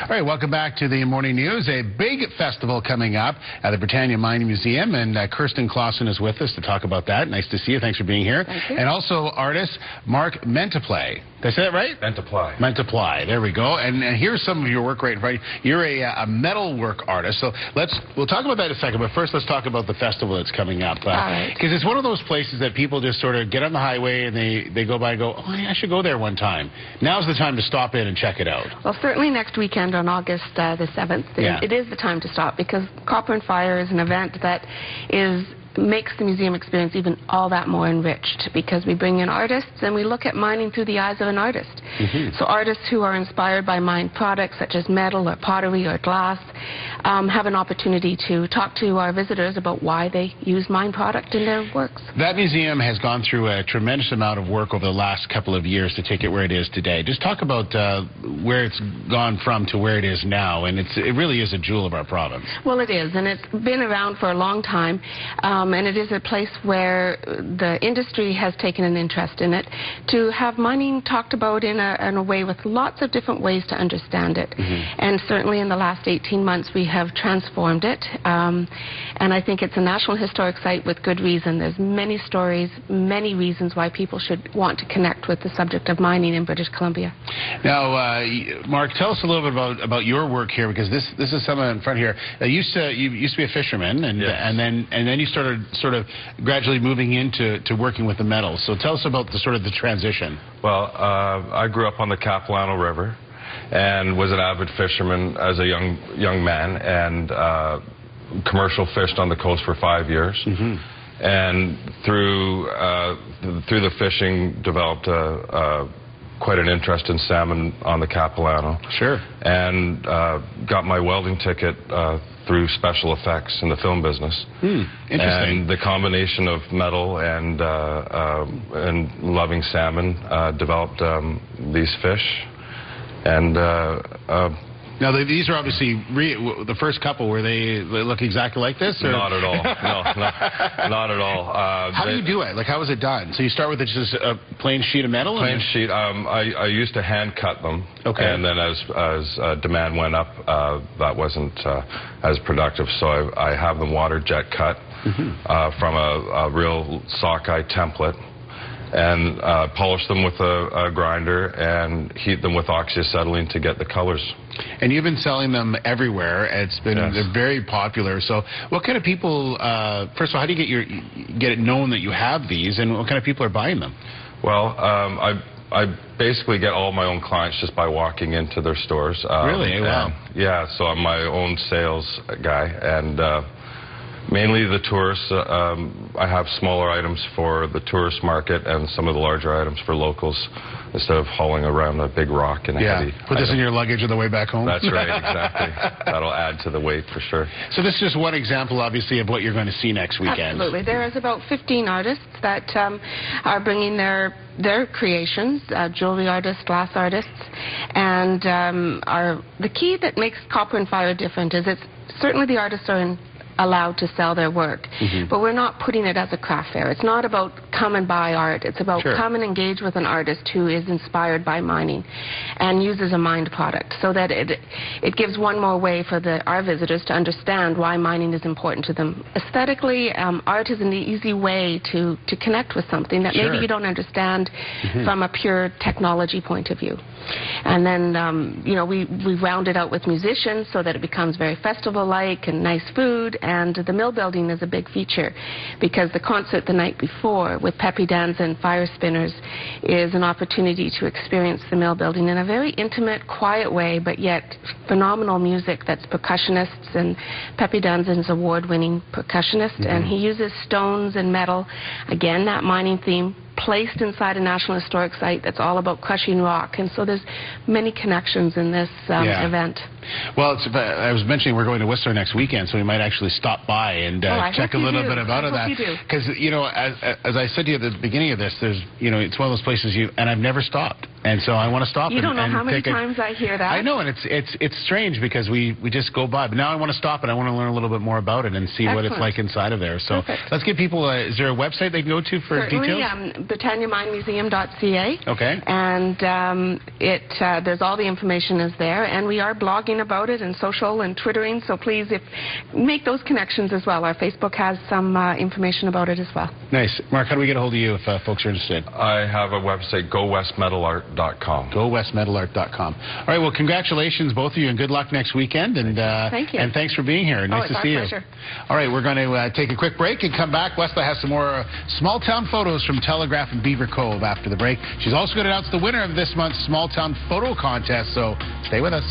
All right, welcome back to the Morning News. A big festival coming up at the Britannia Mining Museum, and Kirstin Clausen is with us to talk about that. Nice to see you. Thanks for being here. Thank you. And also artist Mark Mentiply. Did I say that right? Mentiply. Mentiply. There we go. And here's some of your work right in front of you. You're a metal work artist. So we'll talk about that in a second. But first, let's talk about the festival that's coming up. All right. Because it's one of those places that people just sort of get on the highway and they go by and go, oh, yeah, I should go there one time. Now's the time to stop in and check it out. Well, certainly next weekend on August the 7th, it is the time to stop, because Copper and Fire is an event that makes the museum experience even all that more enriched, because we bring in artists and we look at mining through the eyes of an artist. So artists who are inspired by mined products such as metal or pottery or glass have an opportunity to talk to our visitors about why they use mined product in their works. That museum has gone through a tremendous amount of work over the last couple of years to take it where it is today. Just talk about where it's gone from to where it is now, and it really is a jewel of our province. Well, it is, and it's been around for a long time. And it is a place where the industry has taken an interest in it, to have mining talked about in a way with lots of different ways to understand it. And certainly in the last 18 months we have transformed it, and I think it's a National Historic Site with good reason. There's many stories, many reasons why people should want to connect with the subject of mining in British Columbia. Now, Mark, tell us a little bit about your work here, because this is something in front here. You used to be a fisherman, and yes. and then you started sort of gradually moving into working with the metals. So tell us about the transition. Well, I grew up on the Capilano River and was an avid fisherman as a young man, and commercial fished on the coast for 5 years. And through the fishing developed quite an interest in salmon on the Capilano. Sure. And got my welding ticket through special effects in the film business. Interesting. And the combination of metal and loving salmon developed these fish. And now, these are obviously the first couple. Were they look exactly like this? Or? Not at all. No, not at all. How do you do it? Like, how is it done? So you start with just a plain sheet of metal? Plain sheet. I used to hand cut them. Okay. And then as demand went up, that wasn't as productive. So I have them water jet cut from a real sockeye template, and polish them with a grinder and heat them with oxyacetylene to get the colors. And you've been selling them everywhere. It's been they're very popular. So what kind of people, first of all, how do you get it known that you have these, and what kind of people are buying them? Well, I basically get all my own clients just by walking into their stores. Really? Wow. Yeah, so I'm my own sales guy, and mainly the tourists. I have smaller items for the tourist market and some of the larger items for locals, instead of hauling around a big rock and a heavy Put this item. in your luggage on the way back home? That's right, exactly. That'll add to the weight for sure. So this is just one example, obviously, of what you're going to see next weekend. Absolutely. There is about 15 artists that are bringing their creations, jewelry artists, glass artists, and the key that makes Copper and Fire different is certainly the artists are allowed to sell their work, but we're not putting it as a craft fair. It's not about come and buy art. It's about come and engage with an artist who is inspired by mining and uses a mined product, so that it gives one more way for our visitors to understand why mining is important to them. Aesthetically, art is an easy way to connect with something that maybe you don't understand from a pure technology point of view. And then, we round it out with musicians so that it becomes very festival-like, and nice food. And the mill building is a big feature, because the concert the night before with Peppy Danza and Fire Spinners is an opportunity to experience the mill building in a very intimate, quiet way, but yet phenomenal music that's percussionists, and Peppy Danza is an award-winning percussionist, and he uses stones and metal, again, that mining theme, placed inside a National Historic Site that's all about crushing rock. And so there's many connections in this event. Well, I was mentioning we're going to Whistler next weekend, so we might actually stop by and check a little bit about that. Because, as I said to you at the beginning of this, it's one of those places and I've never stopped. And so I want to stop. You don't know and how many take times I hear that. I know, and it's strange because we just go by. But now I want to stop and I want to learn a little bit more about it and see what it's like inside of there. So let's give people. Is there a website they can go to for details? BritanniaMineMuseum.ca. Okay. And there's all the information is there, and we are blogging about it and social and Twittering. So please, make those connections as well. Our Facebook has some information about it as well. Nice, Mark. How do we get a hold of you if folks are interested? I have a website, GoWestMetalArt.com. GoWestMetalArt.com. All right. Well, congratulations, both of you, and good luck next weekend. And thank you. And thanks for being here. Nice to see you. Pleasure. All right, we're going to take a quick break and come back. Westla has some more small town photos from Telegraph and Beaver Cove after the break. She's also going to announce the winner of this month's small town photo contest. So stay with us.